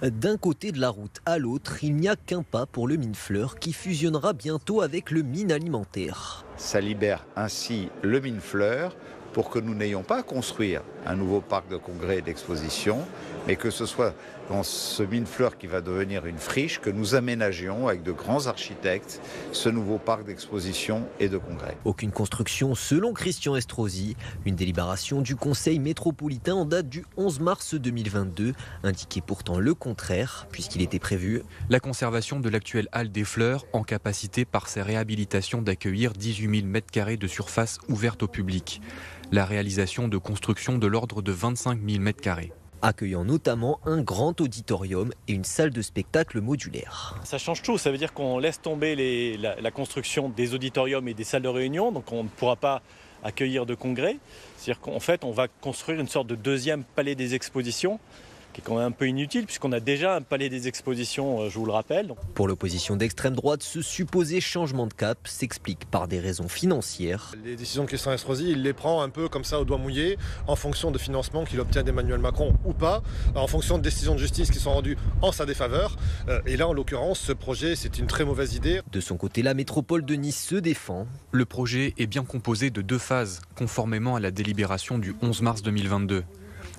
D'un côté de la route à l'autre, il n'y a qu'un pas pour le Minefleur qui fusionnera bientôt avec le mine alimentaire. Ça libère ainsi le Minefleur pour que nous n'ayons pas à construire un nouveau parc de congrès et d'exposition, mais que ce soit dans ce Minefleur qui va devenir une friche, que nous aménagions avec de grands architectes ce nouveau parc d'exposition et de congrès. Aucune construction selon Christian Estrosi. Une délibération du Conseil métropolitain en date du 11 mars 2022 indiquait pourtant le contraire, puisqu'il était prévu la conservation de l'actuelle halle des Fleurs, en capacité par ses réhabilitations d'accueillir 18 000 m² de surface ouverte au public. La réalisation de constructions de l'ordre de 25 000 m². Accueillant notamment un grand auditorium et une salle de spectacle modulaire. Ça change tout, ça veut dire qu'on laisse tomber la construction des auditoriums et des salles de réunion, donc on ne pourra pas accueillir de congrès. C'est-à-dire qu'en fait, on va construire une sorte de deuxième palais des expositions, qui est quand même un peu inutile puisqu'on a déjà un palais des expositions, je vous le rappelle. Pour l'opposition d'extrême droite, ce supposé changement de cap s'explique par des raisons financières. Les décisions de Christian Estrosi, il les prend un peu comme ça au doigt mouillé, en fonction de financements qu'il obtient d'Emmanuel Macron ou pas, en fonction de décisions de justice qui sont rendues en sa défaveur. Et là, en l'occurrence, ce projet, c'est une très mauvaise idée. De son côté, la métropole de Nice se défend. Le projet est bien composé de 2 phases, conformément à la délibération du 11 mars 2022.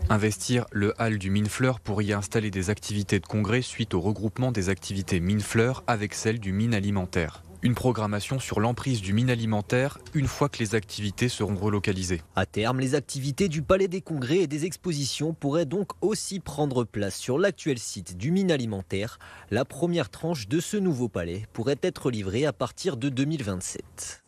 Investir le hall du Minefleur pour y installer des activités de congrès suite au regroupement des activités Minefleur avec celles du mine alimentaire. Une programmation sur l'emprise du mine alimentaire une fois que les activités seront relocalisées. À terme, les activités du Palais des Congrès et des expositions pourraient donc aussi prendre place sur l'actuel site du mine alimentaire. La première tranche de ce nouveau palais pourrait être livrée à partir de 2027.